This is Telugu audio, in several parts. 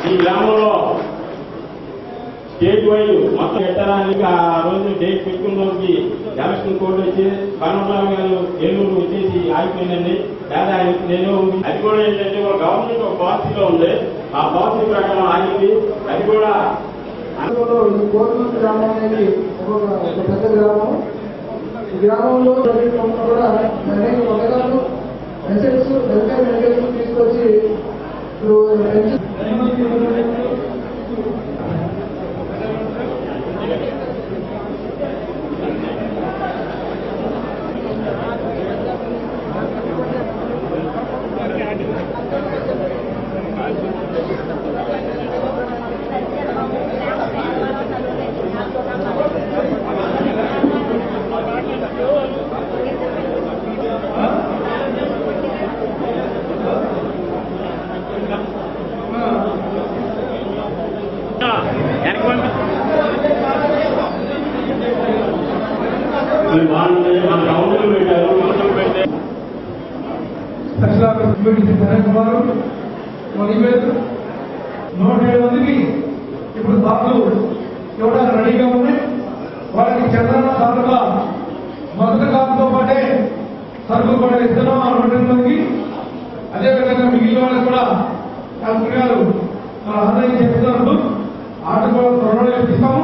ఈ గ్రామంలో స్టేట్ వైడ్ మొత్తం పెట్టడానికి ఆ రోజు డేట్ పెట్టుకున్న రోజుకి ఎలక్షన్ కోడ్ వచ్చి కన్నమరావు గారు ఏలూరు వచ్చేసి ఆగిపోయిందండి. లేదా నేను అది కూడా ఏంటంటే ఒక గవర్నమెంట్ ఒక పాలసీలో ఉంది, ఆ పాలసీ ప్రకారం ఆగింది. అది కూడా కోరుమూరు గ్రామం అనేది ఒక పెద్ద గ్రామం. ఈ గ్రామంలో కూడా అనేక పథకాలు మెసేజ్ వెల్ఫేర్ మెసేజ్ తీసుకొచ్చి మందికి ఇప్పుడు బాబులు ఇవ్వడానికి రెడీగా ఉన్నాయి. వాళ్ళకి చంద్రన్న సార్లుగా మొదటి కాలంతో పాటే సరుకులు కూడా ఇస్తున్నాం ఆ 2 మందికి. అదేవిధంగా మిగిలిన వాళ్ళకి కూడా కలెక్టర్ గారు ఆదాయం చేస్తున్నారు. ఆట కూడా త్వరలో ఇప్పిస్తాము.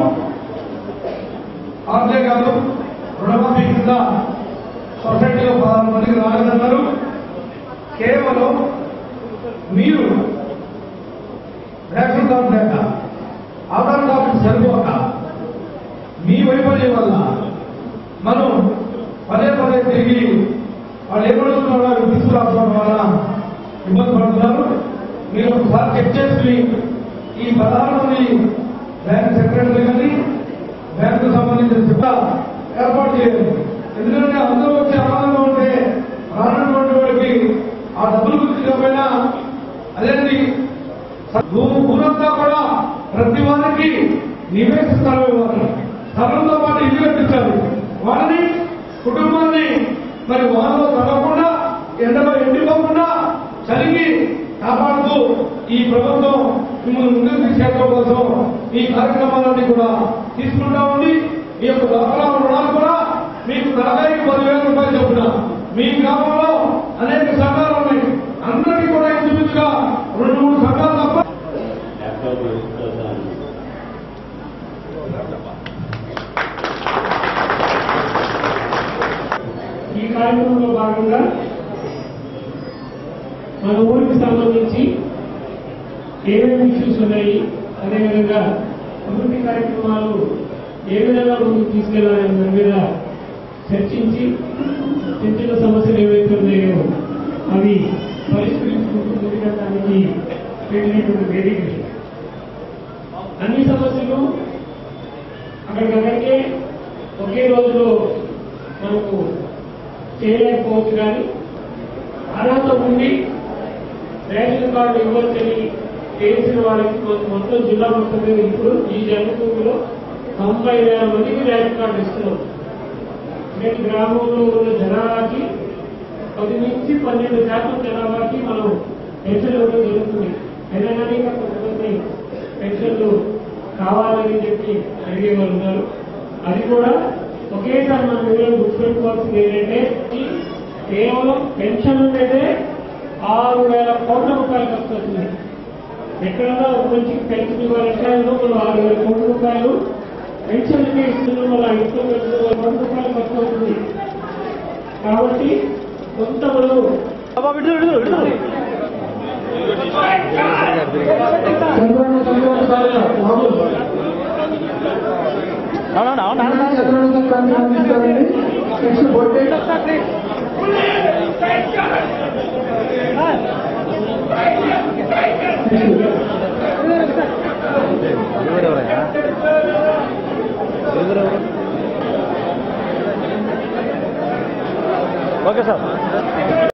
ఆర్జే గారు రుణమాఫీ కింద సొసైటీలో 16 మందికి రాలేదన్నారు. కేవలం మీరు రేషన్ కార్డు లేక ఆధార్ కార్డు సరిపోక మీ వైఫల్యం వల్ల మనం పదే తిరిగి వాళ్ళు ఏమడుగుతున్నారో తీసుకురావడం వల్ల ఇబ్బంది పడుతున్నారు. మీరు ఒకసారి చెక్ చేసుకుని ఈ 16 మంది బ్యాంక్ సెక్రటరీ కానీ బ్యాంకు సంబంధించిన ఏర్పాటు చేయాలి. ఎందుకంటే అందరూ వచ్చి ఆనందంగా ఉంటే రానటువంటి వాడికి ఆ డబ్బులు గుర్తించకపోయినా అదేంటి ఊరంతా కూడా ప్రతి వారికి నివేశ స్థలం ఇవ్వాలి. స్థలంతో పాటు ఇల్లు కట్టించాలి. వాళ్ళని కుటుంబాన్ని మరి వానలో తడవకుండా ఎండలో ఎండిపోకుండా చలికి కాపాడుతూ ఈ ప్రభుత్వం మిమ్మల్ని ముందుకు తీసుకెళ్ళడం కోసం ఈ కార్యక్రమాలన్నీ కూడా తీసుకుంటా ఉంది. ఈ యొక్క డ్వాక్రా రుణాలు కూడా మీకు తలకాయికి 10,000 రూపాయలు చొప్పున మీ గ్రామంలో అనేక సంఘాలు ఉన్నాయి. అందరికీ కూడా ఇంచుమించుగా 2-3 సంఘాలు తప్ప ఈ కార్యక్రమంలో భాగంగా మన ఊరికి సంబంధించి ఏమేమి ఇష్యూస్ ఉన్నాయి, అదేవిధంగా అభివృద్ధి కార్యక్రమాలు ఏ విధంగా ముందుకు తీసుకెళ్లాలనే దాని మీద చర్చించి చిన్న సమస్యలు ఏవైతే ఉన్నాయో అవి పరిష్కరించుకుంటూ ముందుకెళ్ళడానికి పెట్టినటువంటి వేదిక. అన్ని సమస్యలు అక్కడికక్కడికే ఒకే రోజులో మనకు చేయలేకపోవచ్చు. కానీ అర్హత ఉండి రేషన్ కార్డు ఇవ్వచ్చని చేసిన వాళ్ళకి మొత్తం జిల్లా మొత్తం మీద ఇప్పుడు ఈ జనభూమిలో 90,000 మందికి రేషన్ కార్డు ఇస్తున్నాం. నేను గ్రామంలో ఉన్న జనాభాకి 10 నుంచి 12% జనాభాకి మనం పెన్షన్లు ఇవ్వడం జరుగుతుంది. అయినా కానీ కొంతమంది పెన్షన్లు కావాలని చెప్పి అడిగేవాళ్ళు ఉన్నారు. అది కూడా ఒకేసారి మనం వివరాలు గుర్తుపెట్టుకోవాల్సింది ఏంటంటే కేవలం పెన్షన్ అయితే 6,000 కోట్ల రూపాయలు ఖర్చు అవుతుంది. ఎక్కడన్నా ఒక మంచికి పెన్షన్ ఇవ్వాలంటే మనం 6,000 కోట్ల రూపాయలు పెన్షన్లకే ఇస్తున్నాం. వల్ల 2,000 కోట్ల రూపాయలు ఖర్చు అవుతుంది. కాబట్టి కొంత మనం ఓకే సార్.